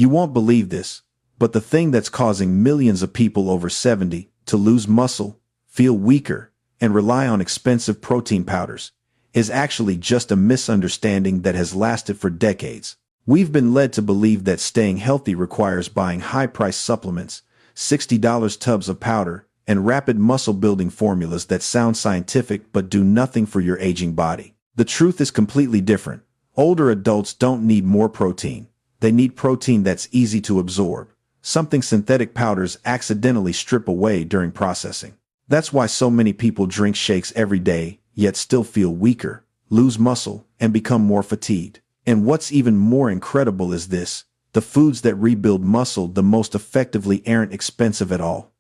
You won't believe this, but the thing that's causing millions of people over 70 to lose muscle, feel weaker, and rely on expensive protein powders is actually just a misunderstanding that has lasted for decades. We've been led to believe that staying healthy requires buying high-priced supplements, $60 tubs of powder, and rapid muscle-building formulas that sound scientific but do nothing for your aging body. The truth is completely different. Older adults don't need more protein. They need protein that's easy to absorb, something synthetic powders accidentally strip away during processing. That's why so many people drink shakes every day, yet still feel weaker, lose muscle, and become more fatigued. And what's even more incredible is this: the foods that rebuild muscle the most effectively aren't expensive at all.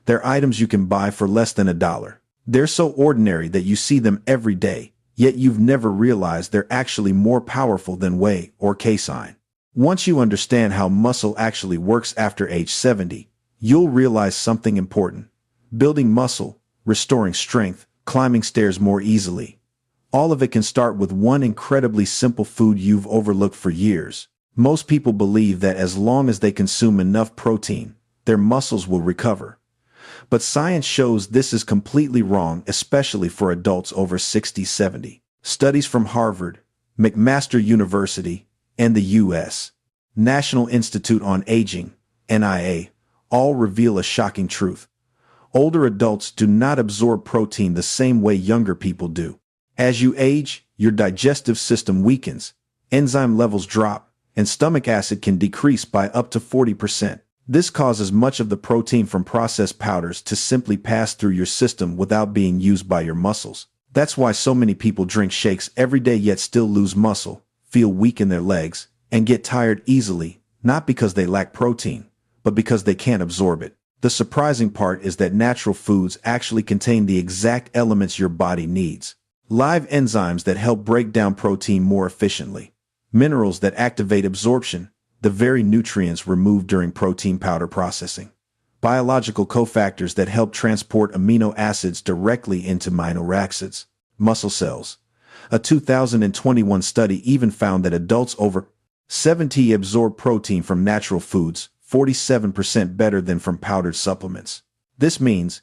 They're items you can buy for less than $1. They're so ordinary that you see them every day, yet you've never realized they're actually more powerful than whey or casein. Once you understand how muscle actually works after age 70, you'll realize something important. Building muscle, restoring strength, climbing stairs more easily. All of it can start with one incredibly simple food you've overlooked for years. Most people believe that as long as they consume enough protein, their muscles will recover. But science shows this is completely wrong, especially for adults over 60-70. Studies from Harvard, McMaster University, and the U.S. National Institute on Aging, NIA, all reveal a shocking truth. Older adults do not absorb protein the same way younger people do. As you age, your digestive system weakens, enzyme levels drop, and stomach acid can decrease by up to 40%. This causes much of the protein from processed powders to simply pass through your system without being used by your muscles. That's why so many people drink shakes every day yet still lose muscle, feel weak in their legs, and get tired easily, not because they lack protein, but because they can't absorb it. The surprising part is that natural foods actually contain the exact elements your body needs. Live enzymes that help break down protein more efficiently. Minerals that activate absorption, the very nutrients removed during protein powder processing. Biological cofactors that help transport amino acids directly into amino-acids. Muscle cells. A 2021 study even found that adults over 70 absorb protein from natural foods 47% better than from powdered supplements. This means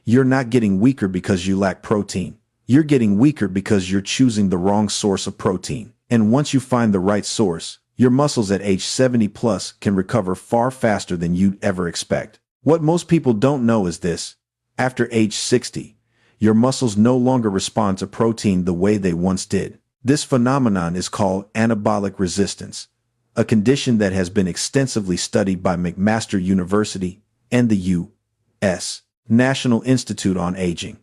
you're not getting weaker because you lack protein. You're getting weaker because you're choosing the wrong source of protein. And once you find the right source, your muscles at age 70 plus can recover far faster than you'd ever expect. What most people don't know is this: after age 60, your muscles no longer respond to protein the way they once did. This phenomenon is called anabolic resistance, a condition that has been extensively studied by McMaster University and the U.S. National Institute on Aging.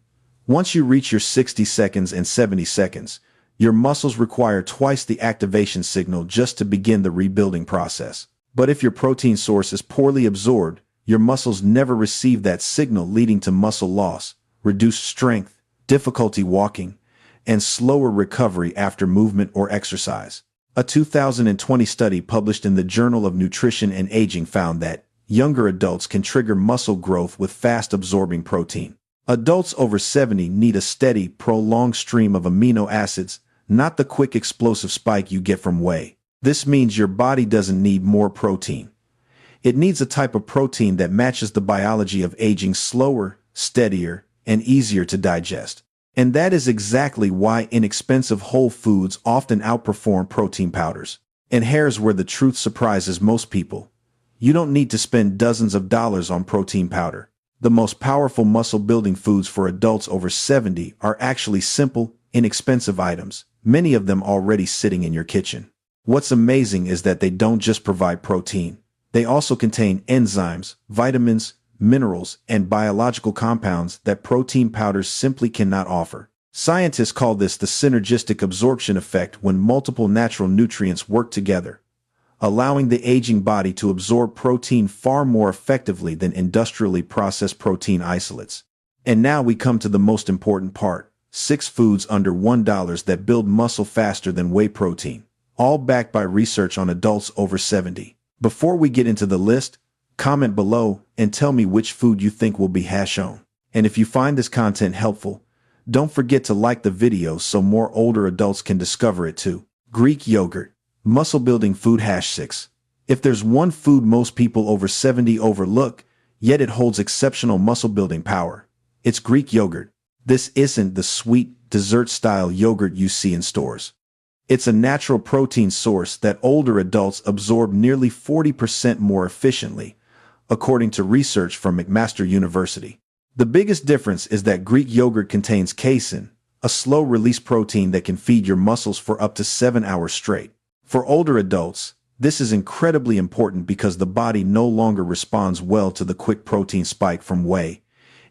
Once you reach your 60 seconds and 70 seconds, your muscles require twice the activation signal just to begin the rebuilding process. But if your protein source is poorly absorbed, your muscles never receive that signal, leading to muscle loss, reduced strength, difficulty walking, and slower recovery after movement or exercise. A 2020 study published in the Journal of Nutrition and Aging found that younger adults can trigger muscle growth with fast-absorbing protein. Adults over 70 need a steady, prolonged stream of amino acids, not the quick explosive spike you get from whey. This means your body doesn't need more protein. It needs a type of protein that matches the biology of aging: slower, steadier, and easier to digest. And that is exactly why inexpensive whole foods often outperform protein powders. And here's where the truth surprises most people. You don't need to spend dozens of dollars on protein powder. The most powerful muscle-building foods for adults over 70 are actually simple, inexpensive items, many of them already sitting in your kitchen. What's amazing is that they don't just provide protein. They also contain enzymes, vitamins, minerals, and biological compounds that protein powders simply cannot offer. Scientists call this the synergistic absorption effect, when multiple natural nutrients work together, allowing the aging body to absorb protein far more effectively than industrially processed protein isolates. And now we come to the most important part: 6 foods under $1 that build muscle faster than whey protein, all backed by research on adults over 70. Before we get into the list, comment below and tell me which food you think will be shown. And if you find this content helpful, don't forget to like the video so more older adults can discover it too. Greek yogurt, muscle building food. 6. If there's one food most people over 70 overlook, yet it holds exceptional muscle-building power, it's Greek yogurt. This isn't the sweet, dessert-style yogurt you see in stores. It's a natural protein source that older adults absorb nearly 40% more efficiently, according to research from McMaster University. The biggest difference is that Greek yogurt contains casein, a slow-release protein that can feed your muscles for up to 7 hours straight. For older adults, this is incredibly important because the body no longer responds well to the quick protein spike from whey.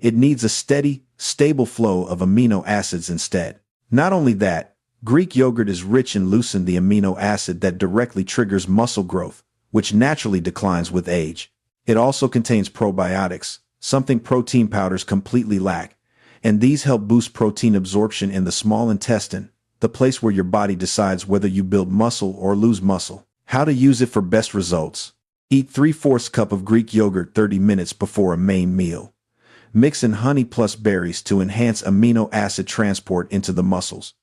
It needs a steady, stable flow of amino acids instead. Not only that, Greek yogurt is rich in leucine, the amino acid that directly triggers muscle growth, which naturally declines with age. It also contains probiotics, something protein powders completely lack, and these help boost protein absorption in the small intestine, the place where your body decides whether you build muscle or lose muscle. How to use it for best results. Eat 3/4 cup of Greek yogurt 30 minutes before a main meal. Mix in honey plus berries to enhance amino acid transport into the muscles.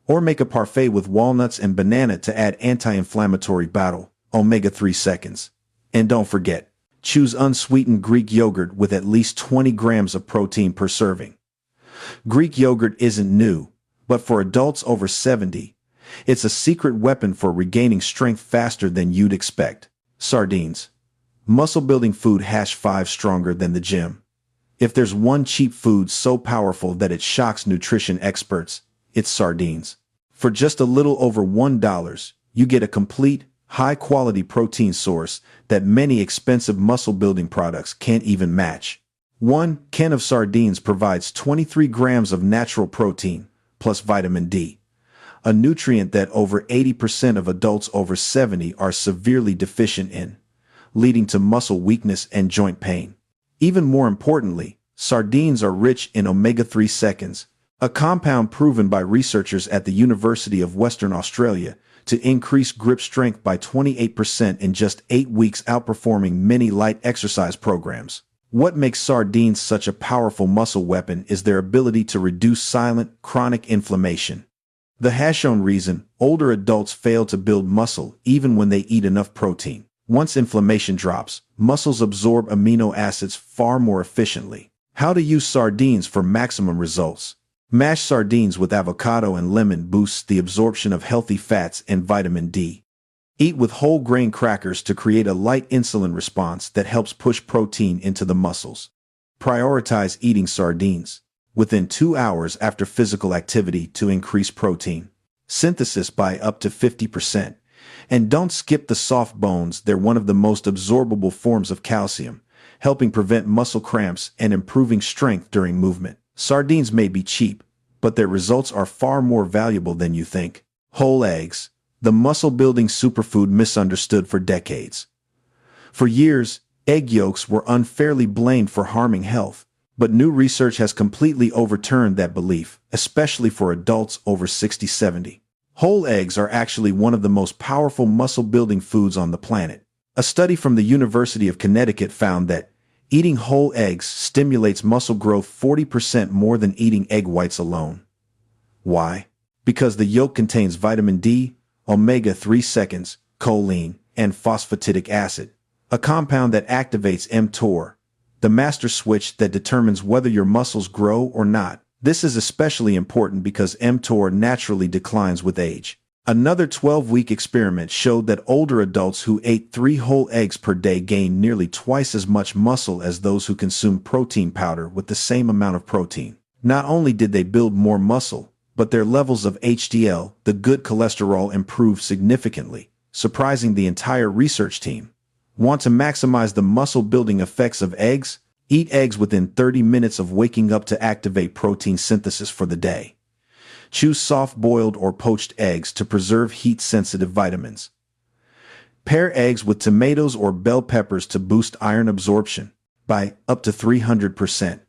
Or make a parfait with walnuts and banana to add anti-inflammatory battle, omega-3 seconds. And don't forget, choose unsweetened Greek yogurt with at least 20 grams of protein per serving. Greek yogurt isn't new, but for adults over 70, it's a secret weapon for regaining strength faster than you'd expect. Sardines. Muscle-building food #5 stronger than the gym. If there's one cheap food so powerful that it shocks nutrition experts, it's sardines. For just a little over $1, you get a complete, high-quality protein source that many expensive muscle-building products can't even match. One can of sardines provides 23 grams of natural protein, plus vitamin D, a nutrient that over 80% of adults over 70 are severely deficient in, leading to muscle weakness and joint pain. Even more importantly, sardines are rich in omega-3 seconds, a compound proven by researchers at the University of Western Australia to increase grip strength by 28% in just 8 weeks, outperforming many light exercise programs. What makes sardines such a powerful muscle weapon is their ability to reduce silent, chronic inflammation. The has shown reason older adults fail to build muscle even when they eat enough protein. Once inflammation drops, muscles absorb amino acids far more efficiently. How to use sardines for maximum results. Mashed sardines with avocado and lemon boosts the absorption of healthy fats and vitamin D. Eat with whole grain crackers to create a light insulin response that helps push protein into the muscles. Prioritize eating sardines within 2 hours after physical activity to increase protein synthesis by up to 50%. And don't skip the soft bones, they're one of the most absorbable forms of calcium, helping prevent muscle cramps and improving strength during movement. Sardines may be cheap, but their results are far more valuable than you think. Whole eggs, the muscle-building superfood misunderstood for decades. For years, egg yolks were unfairly blamed for harming health, but new research has completely overturned that belief, especially for adults over 60-70. Whole eggs are actually one of the most powerful muscle-building foods on the planet. A study from the University of Connecticut found that eating whole eggs stimulates muscle growth 40% more than eating egg whites alone. Why? Because the yolk contains vitamin D, omega-3 seconds, choline, and phosphatidic acid, a compound that activates mTOR, the master switch that determines whether your muscles grow or not. This is especially important because mTOR naturally declines with age. Another 12-week experiment showed that older adults who ate 3 whole eggs per day gained nearly twice as much muscle as those who consumed protein powder with the same amount of protein. Not only did they build more muscle, but their levels of HDL, the good cholesterol, improved significantly, surprising the entire research team. Want to maximize the muscle-building effects of eggs? Eat eggs within 30 minutes of waking up to activate protein synthesis for the day. Choose soft-boiled or poached eggs to preserve heat-sensitive vitamins. Pair eggs with tomatoes or bell peppers to boost iron absorption by up to 300%.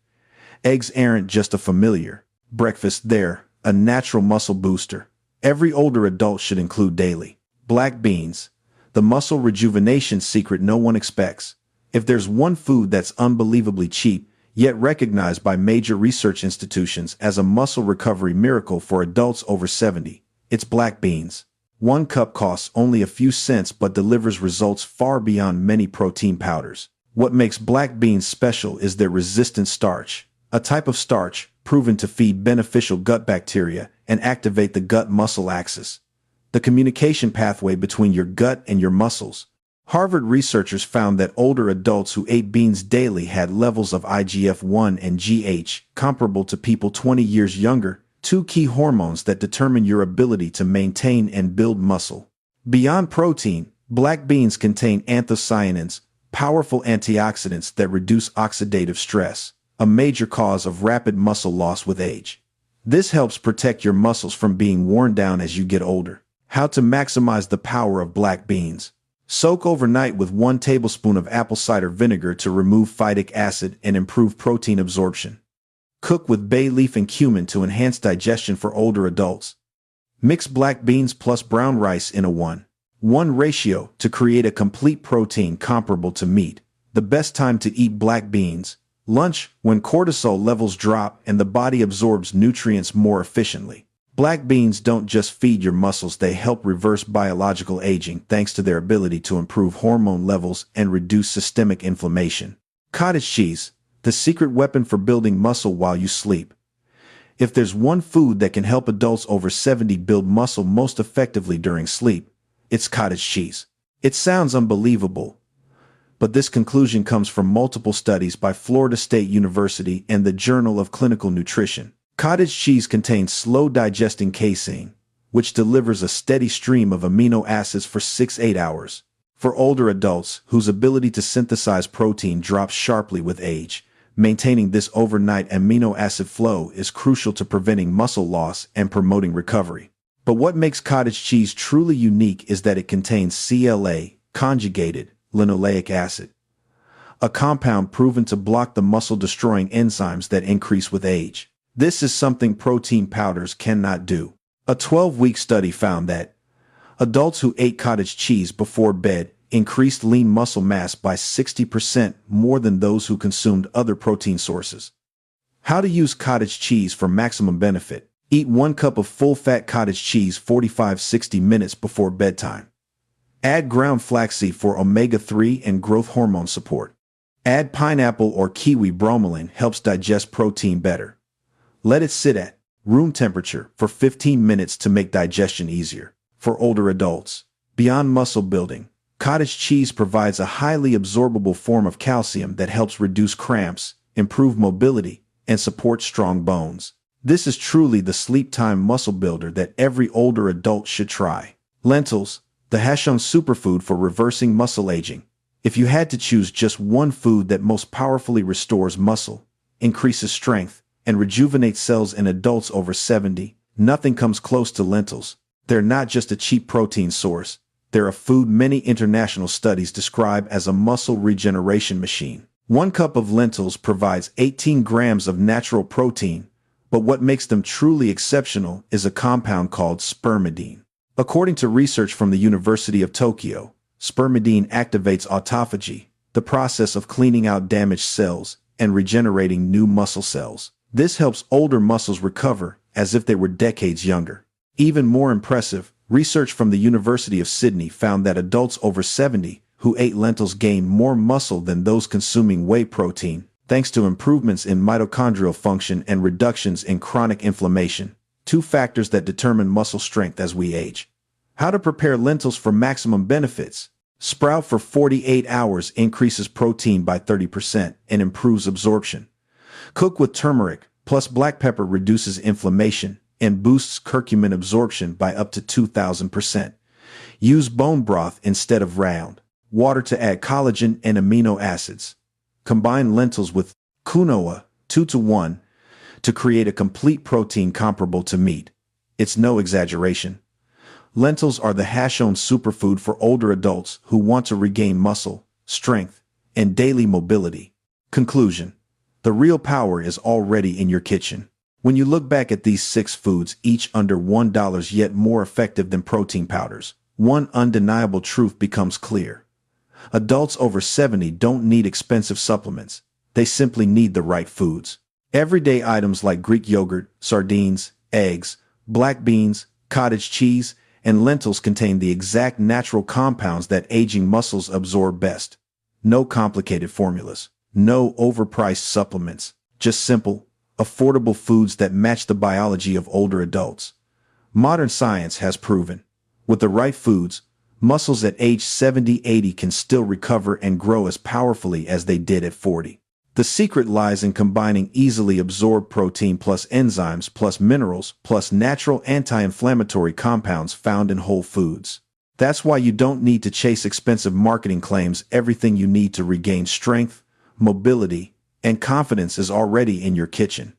Eggs aren't just a familiar breakfast, they're a natural muscle booster. Every older adult should include daily. Black beans, the muscle rejuvenation secret no one expects. If there's one food that's unbelievably cheap, yet recognized by major research institutions as a muscle recovery miracle for adults over 70, it's black beans. One cup costs only a few cents but delivers results far beyond many protein powders. What makes black beans special is their resistant starch, a type of starch proven to feed beneficial gut bacteria and activate the gut-muscle axis, the communication pathway between your gut and your muscles. Harvard researchers found that older adults who ate beans daily had levels of IGF-1 and GH comparable to people 20 years younger, two key hormones that determine your ability to maintain and build muscle. Beyond protein, black beans contain anthocyanins, powerful antioxidants that reduce oxidative stress, a major cause of rapid muscle loss with age. This helps protect your muscles from being worn down as you get older. How to maximize the power of black beans. Soak overnight with 1 tablespoon of apple cider vinegar to remove phytic acid and improve protein absorption. Cook with bay leaf and cumin to enhance digestion for older adults. Mix black beans plus brown rice in a 1:1 ratio to create a complete protein comparable to meat. The best time to eat black beans: lunch, when cortisol levels drop and the body absorbs nutrients more efficiently. Black beans don't just feed your muscles, they help reverse biological aging thanks to their ability to improve hormone levels and reduce systemic inflammation. Cottage cheese, the secret weapon for building muscle while you sleep. If there's one food that can help adults over 70 build muscle most effectively during sleep, it's cottage cheese. It sounds unbelievable, but this conclusion comes from multiple studies by Florida State University and the Journal of Clinical Nutrition. Cottage cheese contains slow-digesting casein, which delivers a steady stream of amino acids for 6-8 hours. For older adults whose ability to synthesize protein drops sharply with age, maintaining this overnight amino acid flow is crucial to preventing muscle loss and promoting recovery. But what makes cottage cheese truly unique is that it contains CLA, conjugated linoleic acid, a compound proven to block the muscle-destroying enzymes that increase with age. This is something protein powders cannot do. A 12-week study found that adults who ate cottage cheese before bed increased lean muscle mass by 60% more than those who consumed other protein sources. How to use cottage cheese for maximum benefit. Eat 1 cup of full-fat cottage cheese 45-60 minutes before bedtime. Add ground flaxseed for omega-3 and growth hormone support. Add pineapple or kiwi bromelain, helps digest protein better. Let it sit at room temperature for 15 minutes to make digestion easier. For older adults, beyond muscle building, cottage cheese provides a highly absorbable form of calcium that helps reduce cramps, improve mobility, and support strong bones. This is truly the sleep time muscle builder that every older adult should try. Lentils, the Hashon superfood for reversing muscle aging. If you had to choose just one food that most powerfully restores muscle, increases strength, and rejuvenates cells in adults over 70, nothing comes close to lentils. They're not just a cheap protein source, they're a food many international studies describe as a muscle regeneration machine. 1 cup of lentils provides 18 grams of natural protein, but what makes them truly exceptional is a compound called spermidine. According to research from the University of Tokyo, spermidine activates autophagy, the process of cleaning out damaged cells and regenerating new muscle cells. This helps older muscles recover as if they were decades younger. Even more impressive, research from the University of Sydney found that adults over 70 who ate lentils gained more muscle than those consuming whey protein, thanks to improvements in mitochondrial function and reductions in chronic inflammation, 2 factors that determine muscle strength as we age. How to prepare lentils for maximum benefits. Sprout for 48 hours increases protein by 30% and improves absorption. Cook with turmeric, plus black pepper reduces inflammation and boosts curcumin absorption by up to 2,000%. Use bone broth instead of round water to add collagen and amino acids. Combine lentils with quinoa 2-to-1 to create a complete protein comparable to meat. It's no exaggeration. Lentils are the Hashon superfood for older adults who want to regain muscle, strength, and daily mobility. Conclusion: the real power is already in your kitchen. When you look back at these 6 foods, each under $1 yet more effective than protein powders, one undeniable truth becomes clear. Adults over 70 don't need expensive supplements. They simply need the right foods. Everyday items like Greek yogurt, sardines, eggs, black beans, cottage cheese, and lentils contain the exact natural compounds that aging muscles absorb best. No complicated formulas, no overpriced supplements, just simple, affordable foods that match the biology of older adults. Modern science has proven, with the right foods, muscles at age 70-80 can still recover and grow as powerfully as they did at 40. The secret lies in combining easily absorbed protein plus enzymes plus minerals plus natural anti-inflammatory compounds found in whole foods. That's why you don't need to chase expensive marketing claims. Everything you need to regain strength, mobility, and confidence is already in your kitchen.